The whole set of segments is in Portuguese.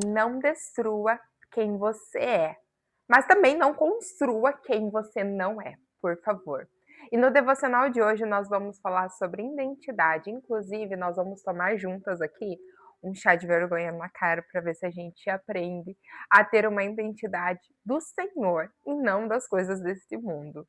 não destrua quem você é, mas também não construa quem você não é, por favor. E no devocional de hoje nós vamos falar sobre identidade, inclusive nós vamos tomar juntas aqui um chá de vergonha na cara para ver se a gente aprende a ter uma identidade do Senhor e não das coisas desse mundo.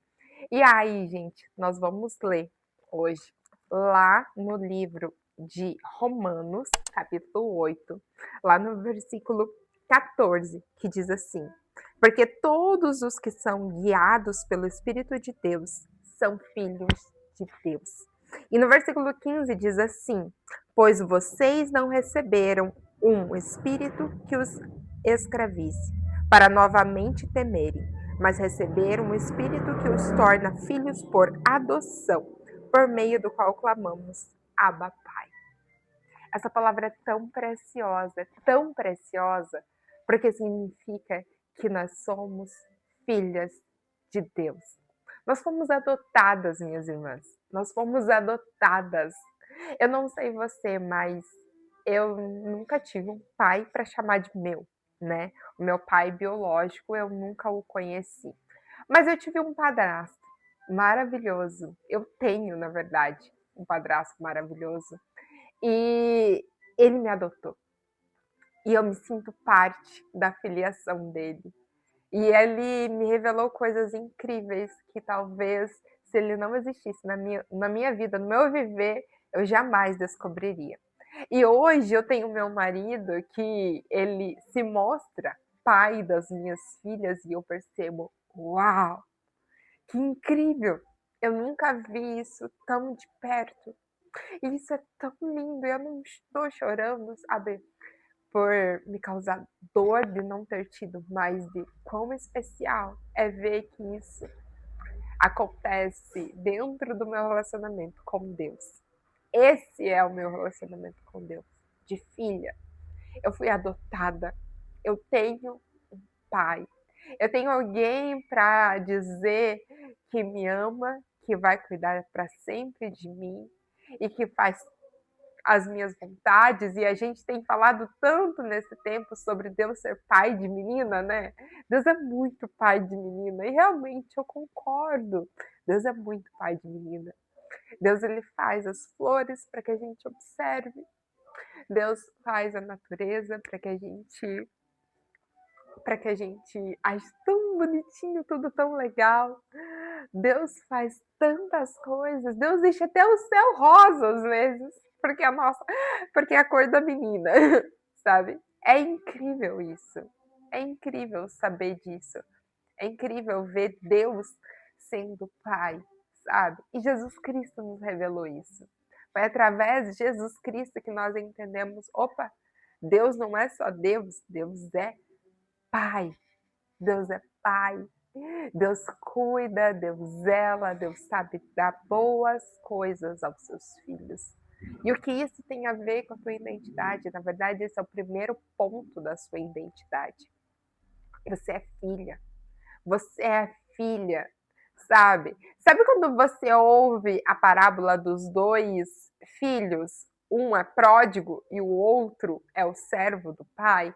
E aí, gente, nós vamos ler hoje lá no livro de Romanos, capítulo 8, lá no versículo 14, que diz assim: Porque todos os que são guiados pelo Espírito de Deus são filhos de Deus. E no versículo 15 diz assim: Pois vocês não receberam um espírito que os escravize, para novamente temerem, mas receberam um espírito que os torna filhos por adoção, por meio do qual clamamos: Abba, Pai. Essa palavra é tão preciosa, porque significa que nós somos filhas de Deus. Nós fomos adotadas, minhas irmãs. Nós fomos adotadas. Eu não sei você, mas eu nunca tive um pai para chamar de meu, né? O meu pai biológico, eu nunca o conheci. Mas eu tive um padrasto maravilhoso. Eu tenho, na verdade, um padrasto maravilhoso. E ele me adotou. E eu me sinto parte da filiação dele. E ele me revelou coisas incríveis que talvez, se ele não existisse na minha vida, no meu viver, eu jamais descobriria. E hoje eu tenho meu marido que ele se mostra pai das minhas filhas e eu percebo, uau, que incrível! Eu nunca vi isso tão de perto. E isso é tão lindo, eu não estou chorando, sabe, por me causar dor de não ter tido, mas de quão especial é ver que isso acontece dentro do meu relacionamento com Deus. Esse é o meu relacionamento com Deus, de filha. Eu fui adotada, eu tenho um pai, eu tenho alguém para dizer que me ama, que vai cuidar para sempre de mim e que faz as minhas vontades, e a gente tem falado tanto nesse tempo sobre Deus ser pai de menina, né? Deus é muito pai de menina, e realmente eu concordo. Deus é muito pai de menina. Deus ele faz as flores para que a gente observe. Deus faz a natureza para que a gente ache tão bonitinho, tudo tão legal. Deus faz tantas coisas. Deus deixa até o céu rosa às vezes, porque é a cor da menina, sabe? É incrível isso. É incrível saber disso. É incrível ver Deus sendo Pai, sabe? E Jesus Cristo nos revelou isso. Foi através de Jesus Cristo que nós entendemos, opa, Deus não é só Deus, Deus é Pai. Deus é Pai. Deus cuida, Deus zela, Deus sabe dar boas coisas aos seus filhos. E o que isso tem a ver com a tua identidade? Na verdade, esse é o primeiro ponto da sua identidade. Você é filha. Você é filha, sabe? Sabe quando você ouve a parábola dos dois filhos? Um é pródigo e o outro é o servo do pai?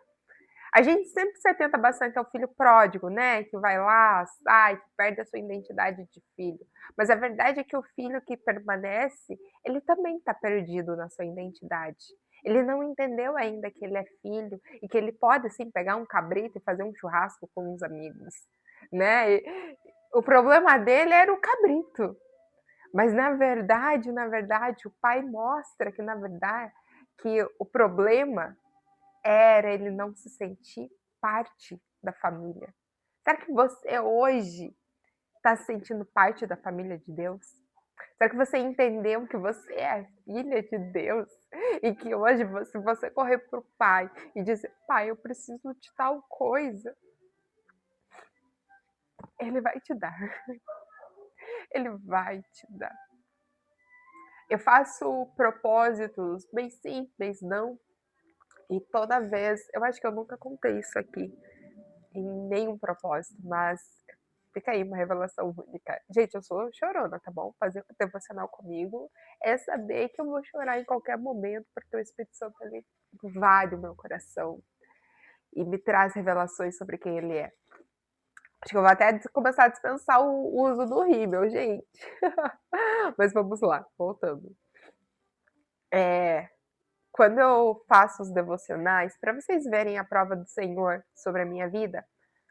A gente sempre se atenta bastante ao filho pródigo, né? Que vai lá, sai, que perde a sua identidade de filho. Mas a verdade é que o filho que permanece, ele também está perdido na sua identidade. Ele não entendeu ainda que ele é filho e que ele pode, sim, pegar um cabrito e fazer um churrasco com os amigos, né? E o problema dele era o cabrito. Mas na verdade, o pai mostra que, na verdade, que o problema era ele não se sentir parte da família. Será que você hoje está se sentindo parte da família de Deus? Será que você entendeu que você é filha de Deus? E que hoje, se você correr para o pai e dizer, pai, eu preciso de tal coisa, ele vai te dar. Ele vai te dar. Eu faço propósitos bem simples, não? E toda vez, eu acho que eu nunca contei isso aqui, em nenhum propósito, mas fica aí uma revelação única. Gente, eu sou chorona, tá bom? Fazer o devocional comigo é saber que eu vou chorar em qualquer momento, porque o Espírito Santo ele invade o meu coração. e me traz revelações sobre quem ele é. Acho que eu vou até começar a dispensar o uso do rímel, gente. Mas vamos lá, voltando. Quando eu faço os devocionais, para vocês verem a prova do Senhor sobre a minha vida,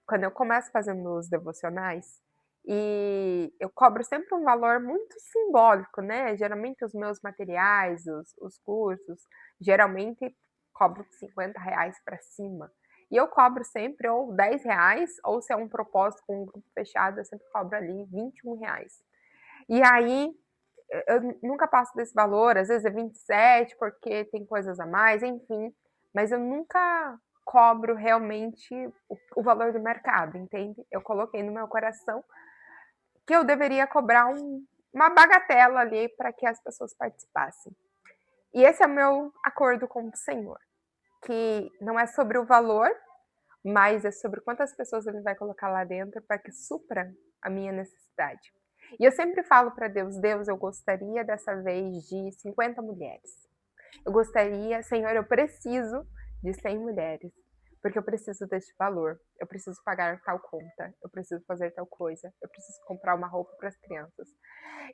quando eu começo fazendo os devocionais, e eu cobro sempre um valor muito simbólico, né? Geralmente os meus materiais, os cursos, geralmente cobro R$ 50 para cima. E eu cobro sempre ou R$ 10, ou se é um propósito com um grupo fechado, eu sempre cobro ali R$ 21. E aí eu nunca passo desse valor, às vezes é 27 porque tem coisas a mais, enfim, mas eu nunca cobro realmente o valor do mercado, entende? Eu coloquei no meu coração que eu deveria cobrar uma bagatela ali para que as pessoas participassem. E esse é o meu acordo com o Senhor, que não é sobre o valor, mas é sobre quantas pessoas ele vai colocar lá dentro para que supra a minha necessidade. E eu sempre falo para Deus, Deus, eu gostaria dessa vez de 50 mulheres. Eu gostaria, Senhor, eu preciso de 100 mulheres, porque eu preciso deste valor, eu preciso pagar tal conta, eu preciso fazer tal coisa, eu preciso comprar uma roupa para as crianças.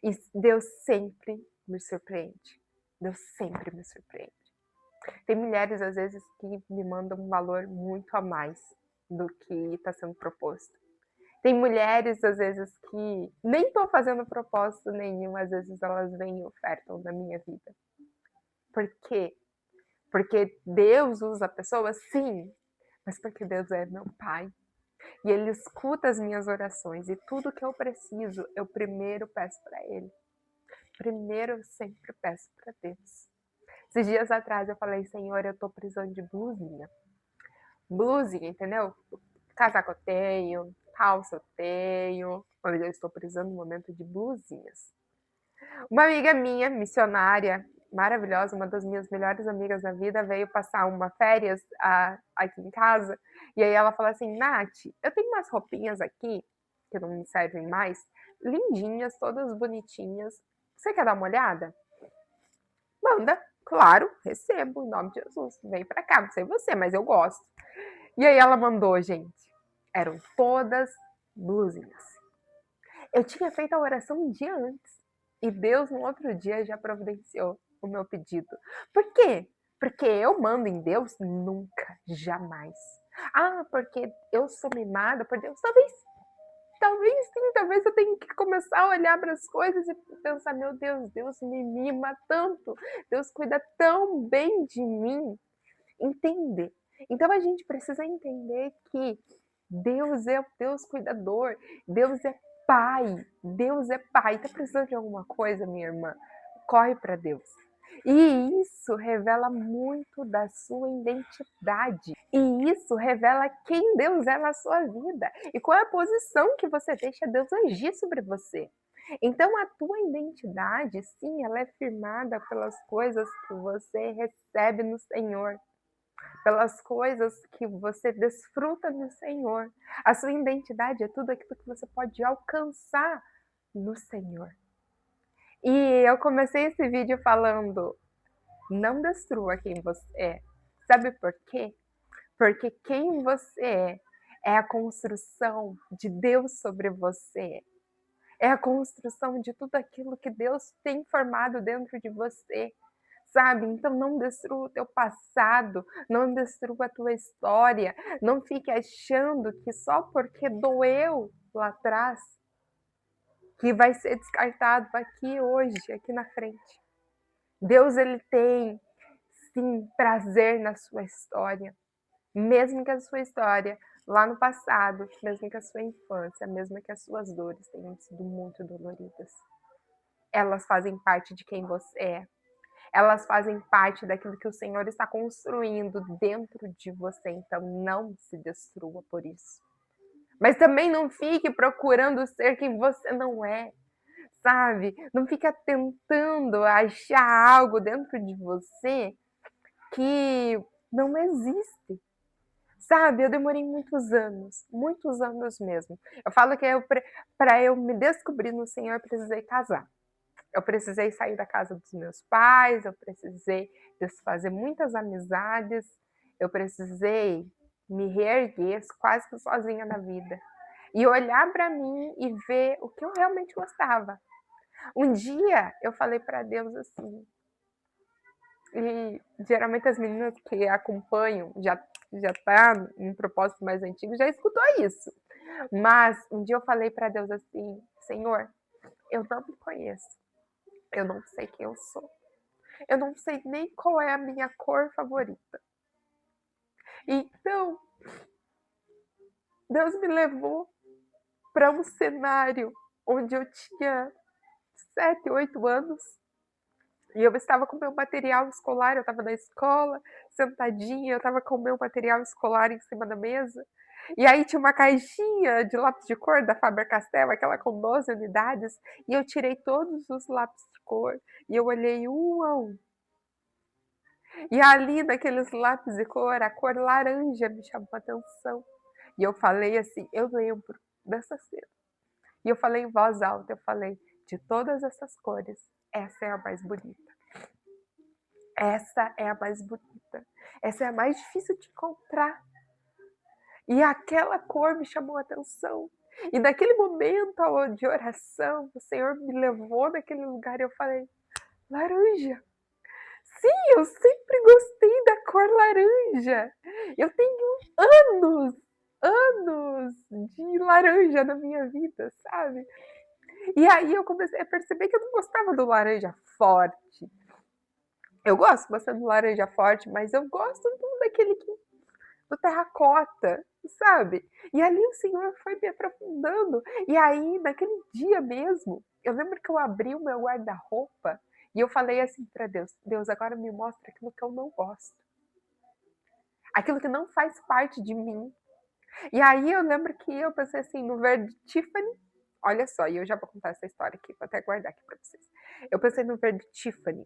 E Deus sempre me surpreende. Deus sempre me surpreende. Tem mulheres, às vezes, que me mandam um valor muito a mais do que está sendo proposto. Tem mulheres, às vezes, que nem estou fazendo propósito nenhum, às vezes elas vêm e ofertam na minha vida. Por quê? Porque Deus usa pessoas, sim, mas porque Deus é meu Pai. E Ele escuta as minhas orações e tudo que eu preciso, eu primeiro peço para Ele. Primeiro eu sempre peço para Deus. Esses dias atrás eu falei, Senhor, eu tô precisando de blusinha. Blusinha, entendeu? Casaco eu tenho, calça eu tenho, mas eu estou precisando no momento de blusinhas. Uma amiga minha, missionária, maravilhosa, uma das minhas melhores amigas da vida, veio passar uma férias aqui em casa, e aí ela falou assim, Nath, eu tenho umas roupinhas aqui, que não me servem mais, lindinhas, todas bonitinhas, você quer dar uma olhada? Manda, claro, recebo, em nome de Jesus, vem pra cá, não sei você, mas eu gosto. E aí ela mandou, gente, eram todas blusinhas. Eu tinha feito a oração um dia antes, e Deus no outro dia já providenciou o meu pedido. Por quê? Porque eu mando em Deus? Nunca, jamais. Ah, porque eu sou mimada por Deus? Talvez sim, talvez eu tenha que começar a olhar para as coisas e pensar, meu Deus, Deus me mima tanto, Deus cuida tão bem de mim. Entender. Então a gente precisa entender que Deus é o Deus cuidador, Deus é Pai, Deus é Pai. Tá precisando de alguma coisa, minha irmã? Corre para Deus. E isso revela muito da sua identidade. E isso revela quem Deus é na sua vida. E qual é a posição que você deixa Deus agir sobre você. Então, a tua identidade, sim, ela é firmada pelas coisas que você recebe no Senhor, pelas coisas que você desfruta no Senhor. A sua identidade é tudo aquilo que você pode alcançar no Senhor. E eu comecei esse vídeo falando, não destrua quem você é. Sabe por quê? Porque quem você é a construção de Deus sobre você. É a construção de tudo aquilo que Deus tem formado dentro de você. Sabe? Então não destrua o teu passado, não destrua a tua história, não fique achando que só porque doeu lá atrás, que vai ser descartado aqui hoje, aqui na frente. Deus, ele tem, sim, prazer na sua história. Mesmo que a sua história lá no passado, mesmo que a sua infância, mesmo que as suas dores tenham sido muito doloridas, elas fazem parte de quem você é. Elas fazem parte daquilo que o Senhor está construindo dentro de você. Então não se destrua por isso. Mas também não fique procurando ser quem você não é, sabe? Não fica tentando achar algo dentro de você que não existe. Sabe, eu demorei muitos anos mesmo. Eu falo que para eu me descobrir no Senhor, eu precisei casar. Eu precisei sair da casa dos meus pais, eu precisei desfazer muitas amizades, eu precisei me reerguer quase que sozinha na vida. E olhar para mim e ver o que eu realmente gostava. Um dia eu falei para Deus assim, e geralmente as meninas que acompanham já tá em propósito mais antigo, já escutou isso. Mas um dia eu falei para Deus assim, Senhor, eu não me conheço. Eu não sei quem eu sou. Eu não sei nem qual é a minha cor favorita. Então, Deus me levou para um cenário onde eu tinha 7, 8 anos e eu estava com meu material escolar, eu estava na escola, sentadinha, eu estava com o meu material escolar em cima da mesa. E aí tinha uma caixinha de lápis de cor da Faber-Castell, aquela com 12 unidades, e eu tirei todos os lápis de cor e eu olhei um a um. E ali naqueles lápis de cor, a cor laranja me chamou a atenção. E eu falei assim, eu lembro dessa cena. E eu falei em voz alta, eu falei, de todas essas cores, essa é a mais bonita. Essa é a mais bonita. Essa é a mais difícil de encontrar. E aquela cor me chamou a atenção. E naquele momento de oração, o Senhor me levou naquele lugar e eu falei, laranja. Sim, eu sempre gostei da cor laranja. Eu tenho anos de laranja na minha vida, sabe? E aí eu comecei a perceber que eu não gostava do laranja forte. Eu gosto bastante do laranja forte, mas eu gosto daquele do terracota, sabe? E ali o Senhor foi me aprofundando. E aí, naquele dia mesmo, eu lembro que eu abri o meu guarda-roupa e eu falei assim para Deus: Deus, agora me mostra aquilo que eu não gosto. Aquilo que não faz parte de mim. E aí eu lembro que eu pensei assim, no verde Tiffany. Olha só, e eu já vou contar essa história aqui, vou até guardar aqui para vocês. Eu pensei no verde Tiffany.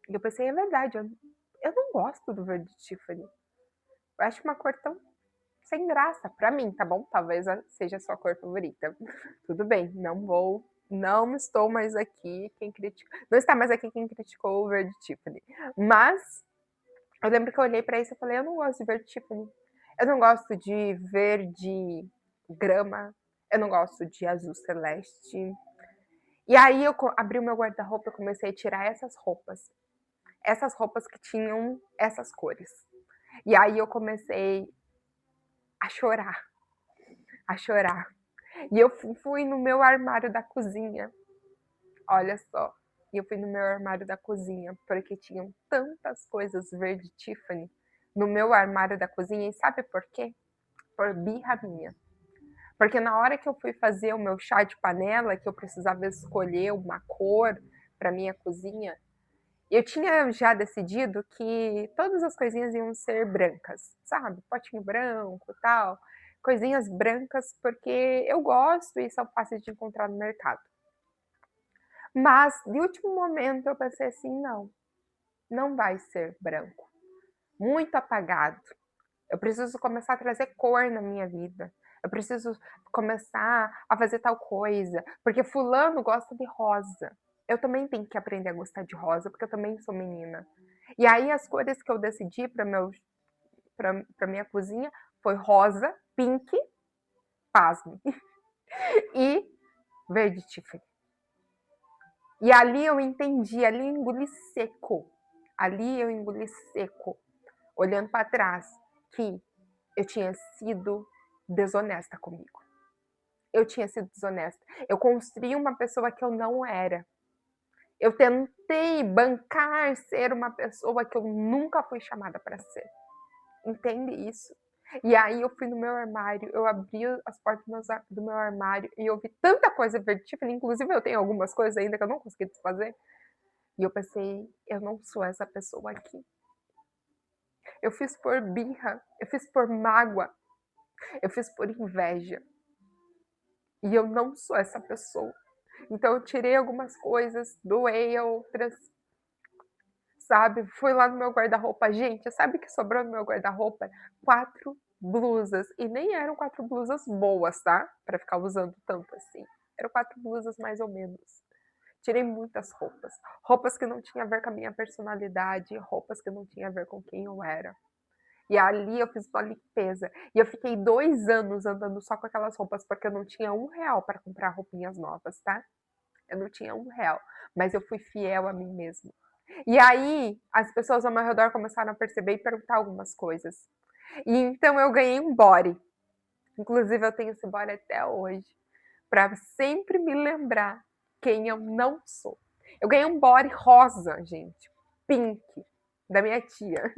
E eu pensei, é verdade, eu não gosto do verde Tiffany. Eu acho uma cor tão sem graça, pra mim, tá bom? Talvez seja a sua cor favorita. Tudo bem, não estou mais aqui quem criticou, não está mais aqui quem criticou o verde Tiffany. Mas eu lembro que eu olhei pra isso e falei, eu não gosto de verde Tiffany. Eu não gosto de verde grama, eu não gosto de azul celeste. E aí eu abri o meu guarda-roupa e comecei a tirar essas roupas que tinham essas cores. E aí eu comecei a chorar, a chorar. E eu fui no meu armário da cozinha, olha só. E eu fui no meu armário da cozinha, porque tinham tantas coisas verde Tiffany no meu armário da cozinha. E sabe por quê? Por birra minha. Porque na hora que eu fui fazer o meu chá de panela, que eu precisava escolher uma cor para minha cozinha, eu tinha já decidido que todas as coisinhas iam ser brancas, sabe? Potinho branco e tal. Coisinhas brancas, porque eu gosto e são fáceis de encontrar no mercado. Mas, de último momento, eu pensei assim: não vai ser branco. Muito apagado. Eu preciso começar a trazer cor na minha vida. Eu preciso começar a fazer tal coisa. Porque Fulano gosta de rosa. Eu também tenho que aprender a gostar de rosa, porque eu também sou menina. E aí, as cores que eu decidi para minha cozinha foi rosa, pink, pasme, e verde Tiffany. E ali eu entendi, ali eu engoli seco. Ali eu engoli seco, olhando para trás, que eu tinha sido desonesta comigo. Eu tinha sido desonesta. Eu construí uma pessoa que eu não era. Eu tentei bancar ser uma pessoa que eu nunca fui chamada para ser. Entende isso? E aí eu fui no meu armário, eu abri as portas do meu armário e eu vi tanta coisa verde Tiffany, inclusive eu tenho algumas coisas ainda que eu não consegui desfazer. E eu pensei, eu não sou essa pessoa aqui. Eu fiz por birra, eu fiz por mágoa, eu fiz por inveja. E eu não sou essa pessoa. Então eu tirei algumas coisas, doei outras, sabe? Fui lá no meu guarda-roupa. Gente, sabe o que sobrou no meu guarda-roupa? 4 blusas. E nem eram 4 blusas boas, tá? Pra ficar usando tanto assim. Eram 4 blusas mais ou menos. Tirei muitas roupas. Roupas que não tinham a ver com a minha personalidade, roupas que não tinham a ver com quem eu era. E ali eu fiz uma limpeza. E eu fiquei 2 anos andando só com aquelas roupas, porque eu não tinha R$ 1 para comprar roupinhas novas, tá? Eu não tinha R$ 1, mas eu fui fiel a mim mesma. E aí, as pessoas ao meu redor começaram a perceber e perguntar algumas coisas. E então eu ganhei um body. Inclusive, eu tenho esse body até hoje, para sempre me lembrar quem eu não sou. Eu ganhei um body rosa, gente, pink, da minha tia.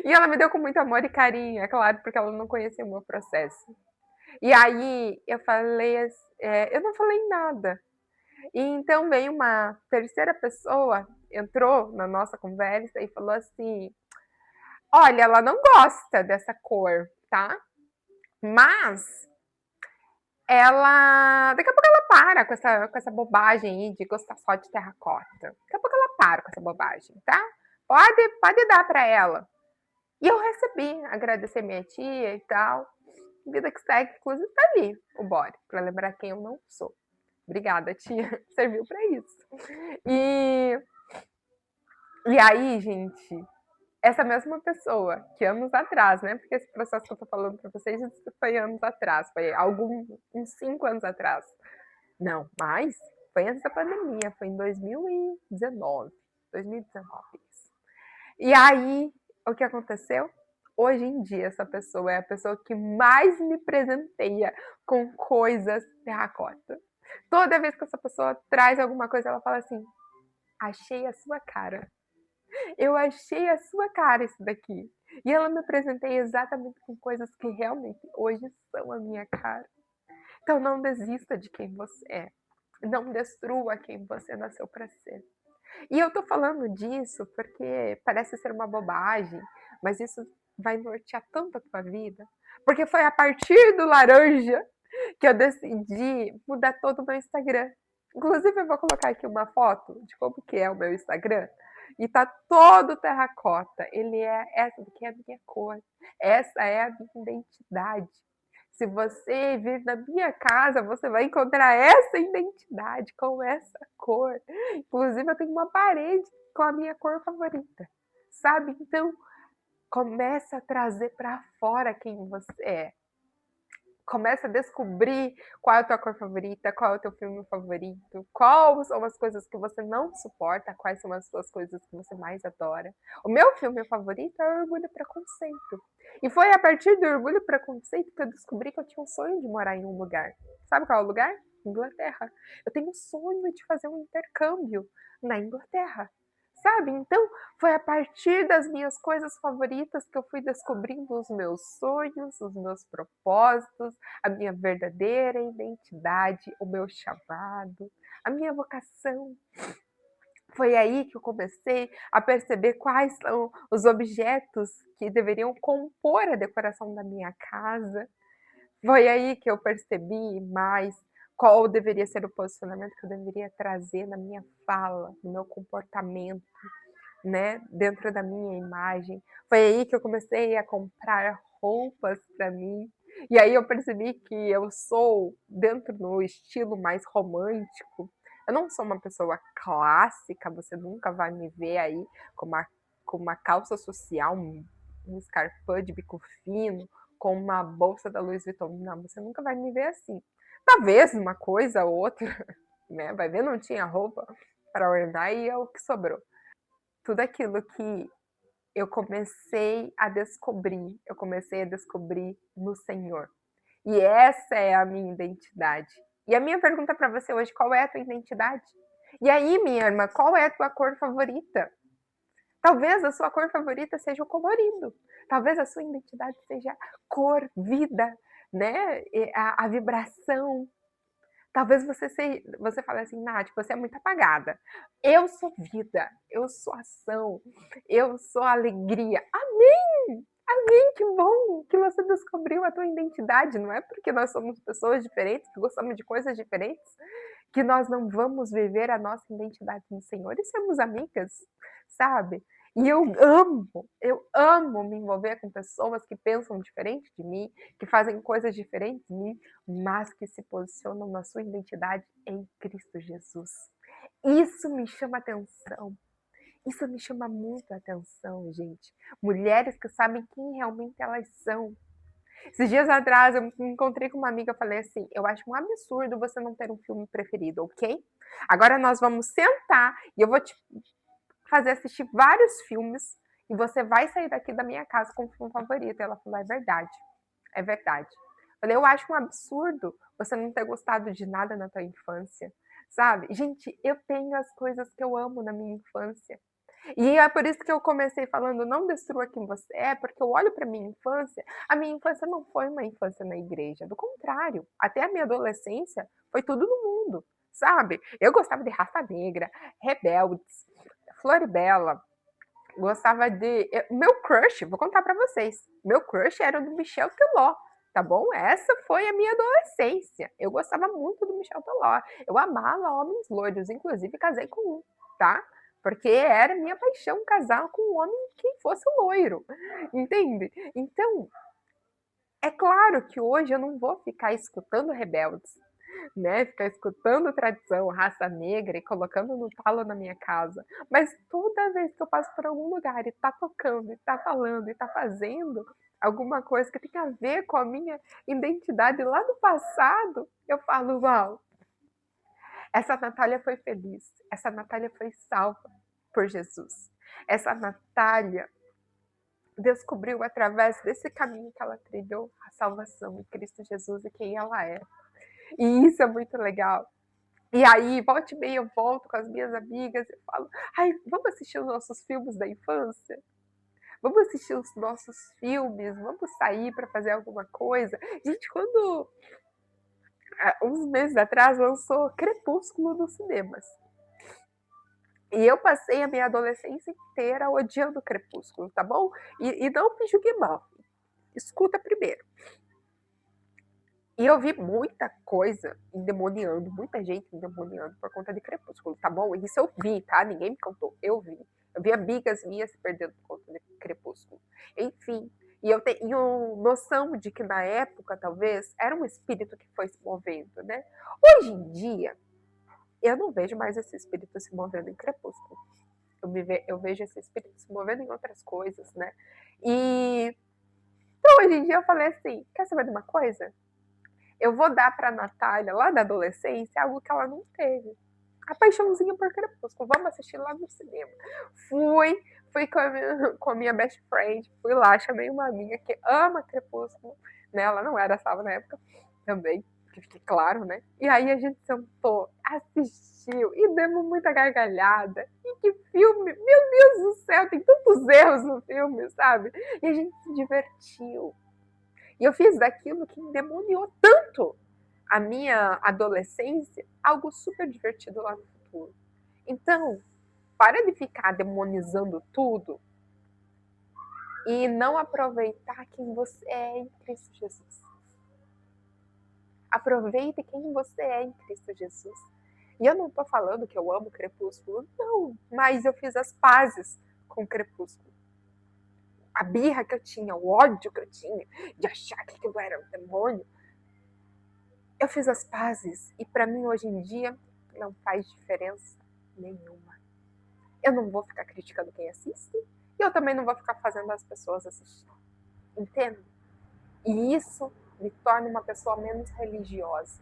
E ela me deu com muito amor e carinho, é claro, porque ela não conhecia o meu processo. E aí eu falei, eu não falei nada. E então veio uma terceira pessoa, entrou na nossa conversa e falou assim: olha, ela não gosta dessa cor, tá? Mas ela. Daqui a pouco ela para com essa bobagem aí de gostar só de terracota. Daqui a pouco ela para com essa bobagem, tá? Pode dar pra ela. E eu recebi, agradecer minha tia e tal. Vida que segue, inclusive tá ali o body, pra lembrar quem eu não sou. Obrigada, tia. Serviu pra isso. E, e aí, gente, essa mesma pessoa, que anos atrás, né? Porque esse processo que eu tô falando pra vocês foi anos atrás, foi uns 5 anos atrás. Não, mais. Foi antes da pandemia, foi em 2019. 2019, isso. E aí, o que aconteceu? Hoje em dia, essa pessoa é a pessoa que mais me presenteia com coisas terracota. Toda vez que essa pessoa traz alguma coisa, ela fala assim: achei a sua cara. Eu achei a sua cara isso daqui. E ela me presenteia exatamente com coisas que realmente hoje são a minha cara. Então não desista de quem você é. Não destrua quem você nasceu para ser. E eu tô falando disso porque parece ser uma bobagem, mas isso vai nortear tanto a tua vida. Porque foi a partir do laranja que eu decidi mudar todo o meu Instagram. Inclusive, eu vou colocar aqui uma foto de como que é o meu Instagram. E tá todo terracota. Essa daqui é a minha cor. Essa é a minha identidade. Se você vir na minha casa, você vai encontrar essa identidade com essa cor. Inclusive, eu tenho uma parede com a minha cor favorita. Sabe? Então, começa a trazer para fora quem você é. Começa a descobrir qual é a tua cor favorita, qual é o teu filme favorito, quais são as coisas que você não suporta, quais são as suas coisas que você mais adora. O meu filme favorito é Orgulho e Preconceito. E foi a partir do Orgulho e Preconceito que eu descobri que eu tinha um sonho de morar em um lugar. Sabe qual é o lugar? Inglaterra. Eu tenho um sonho de fazer um intercâmbio na Inglaterra. Sabe? Então, foi a partir das minhas coisas favoritas que eu fui descobrindo os meus sonhos, os meus propósitos, a minha verdadeira identidade, o meu chamado, a minha vocação. Foi aí que eu comecei a perceber quais são os objetos que deveriam compor a decoração da minha casa. Foi aí que eu percebi mais qual deveria ser o posicionamento que eu deveria trazer na minha fala, no meu comportamento, né, dentro da minha imagem. Foi aí que eu comecei a comprar roupas para mim. E aí eu percebi que eu sou dentro do estilo mais romântico. Eu não sou uma pessoa clássica, você nunca vai me ver aí com uma calça social, um escarpão de bico fino, com uma bolsa da Louis Vuitton. Não, você nunca vai me ver assim. Talvez uma coisa ou outra, né? Vai ver, não tinha roupa para ornar e é o que sobrou. Tudo aquilo que eu comecei a descobrir no Senhor. E essa é a minha identidade. E a minha pergunta para você hoje, qual é a tua identidade? E aí, minha irmã, qual é a tua cor favorita? Talvez a sua cor favorita seja o colorido. Talvez a sua identidade seja cor, vida, né? A vibração. Talvez você fale assim, Nath, você é muito apagada. Eu sou vida, eu sou ação, eu sou alegria. Amém! Amém, que bom que você descobriu a tua identidade. Não é porque nós somos pessoas diferentes, que gostamos de coisas diferentes, que nós não vamos viver a nossa identidade no Senhor e sermos amigas, sabe? E eu amo me envolver com pessoas que pensam diferente de mim, que fazem coisas diferentes de mim, mas que se posicionam na sua identidade em Cristo Jesus. Isso me chama atenção. Isso me chama muito a atenção, gente. Mulheres que sabem quem realmente elas são. Esses dias atrás eu me encontrei com uma amiga e falei assim: eu acho um absurdo você não ter um filme preferido, ok? Agora nós vamos sentar e eu vou te fazer assistir vários filmes e você vai sair daqui da minha casa com o filme favorito. E ela falou: é verdade, é verdade. Eu falei: eu acho um absurdo você não ter gostado de nada na tua infância, sabe? Gente, eu tenho as coisas que eu amo na minha infância. E é por isso que eu comecei falando, não destrua quem você é, porque eu olho para minha infância, a minha infância não foi uma infância na igreja, do contrário, até a minha adolescência foi tudo no mundo, sabe? Eu gostava de Raça Negra, Rebeldes, Floribela, gostava de... Meu crush, vou contar para vocês, meu crush era o do Michel Teló, tá bom? Essa foi a minha adolescência, eu gostava muito do Michel Teló, eu amava homens loiros, inclusive casei com um, tá? Porque era minha paixão casar com um homem que fosse loiro, entende? Então, é claro que hoje eu não vou ficar escutando Rebeldes, né? Ficar escutando tradição, raça negra e colocando no talo na minha casa. Mas toda vez que eu passo por algum lugar e tá tocando, e tá falando, e tá fazendo alguma coisa que tem a ver com a minha identidade lá do passado, eu falo, uau, essa Natália foi feliz, essa Natália foi salva por Jesus. Essa Natália descobriu através desse caminho que ela trilhou a salvação em Cristo Jesus e quem ela é. E isso é muito legal. E aí, volta e meia, eu volto com as minhas amigas e falo: ai, vamos assistir os nossos filmes da infância? Vamos assistir os nossos filmes? Vamos sair para fazer alguma coisa? Gente, quando uns meses atrás lançou Crepúsculo nos cinemas. E eu passei a minha adolescência inteira odiando Crepúsculo, tá bom? E não me julgue mal. Escuta primeiro. E eu vi muita coisa endemoniando, muita gente endemoniando por conta de Crepúsculo, tá bom? Isso eu vi, tá? Ninguém me contou, eu vi. Eu vi amigas minhas se perdendo por conta de Crepúsculo. Enfim, e eu tenho noção de que na época, talvez, era um espírito que foi se movendo, né? Hoje em dia, eu não vejo mais esse espírito se movendo em Crepúsculo. Eu vejo esse espírito se movendo em outras coisas, né? E então, hoje em dia eu falei assim, quer saber de uma coisa? Eu vou dar pra Natália, lá da adolescência, algo que ela não teve. A paixãozinha por Crepúsculo. Vamos assistir lá no cinema. Fui com a minha best friend, fui lá, chamei uma amiga que ama Crepúsculo, né? Ela não era salva na época também, que fique claro, né? E aí a gente sentou, assistiu e demos muita gargalhada. E que filme! Meu Deus do céu, tem tantos erros no filme, sabe? E a gente se divertiu. E eu fiz daquilo que endemoniou tanto a minha adolescência algo super divertido lá no futuro. Então, para de ficar demonizando tudo e não aproveitar quem você é em Cristo Jesus. Aproveite quem você é em Cristo Jesus. E eu não estou falando que eu amo Crepúsculo, não, mas eu fiz as pazes com Crepúsculo. A birra que eu tinha, o ódio que eu tinha de achar que aquilo era um demônio, eu fiz as pazes e para mim hoje em dia não faz diferença nenhuma. Eu não vou ficar criticando quem assiste e eu também não vou ficar fazendo as pessoas assistir. Entende? E isso me torna uma pessoa menos religiosa.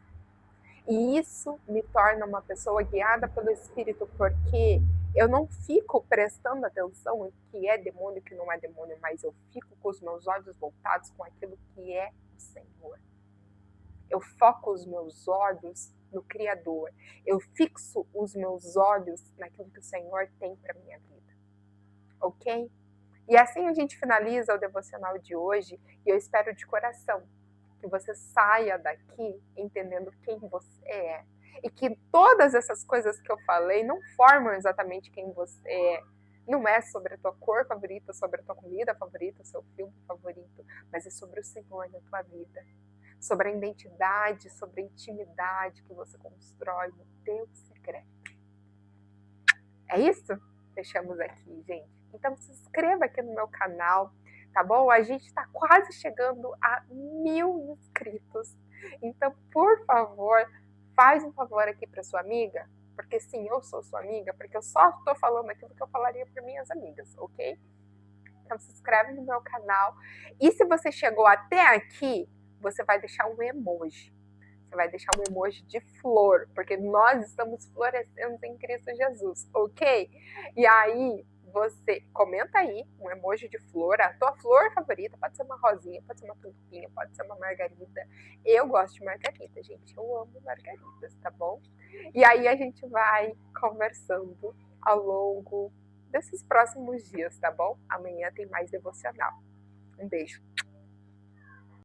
E isso me torna uma pessoa guiada pelo Espírito, porque eu não fico prestando atenção em que é demônio e que não é demônio, mas eu fico com os meus olhos voltados com aquilo que é o Senhor. Eu foco os meus olhos no Criador. Eu fixo os meus olhos naquilo que o Senhor tem para minha vida. Ok? E assim a gente finaliza o devocional de hoje e eu espero de coração que você saia daqui entendendo quem você é. E que todas essas coisas que eu falei não formam exatamente quem você é. Não é sobre a tua cor favorita, sobre a tua comida favorita, o seu filme favorito, mas é sobre o Senhor na tua vida. Sobre a identidade, sobre a intimidade que você constrói no teu secreto. É isso? Fechamos aqui, gente. Então se inscreva aqui no meu canal, tá bom? A gente está quase chegando a 1000 inscritos. Então, por favor, faz um favor aqui para sua amiga, porque sim, eu sou sua amiga, porque eu só tô falando aquilo que eu falaria para minhas amigas, ok? Então se inscreve no meu canal. E se você chegou até aqui, você vai deixar um emoji. Você vai deixar um emoji de flor, porque nós estamos florescendo em Cristo Jesus, ok? E aí, você comenta aí um emoji de flor, a tua flor favorita, pode ser uma rosinha, pode ser uma tulipinha, pode ser uma margarida. Eu gosto de margarida, gente, eu amo margaridas, tá bom? E aí a gente vai conversando ao longo desses próximos dias, tá bom? Amanhã tem mais devocional. Um beijo.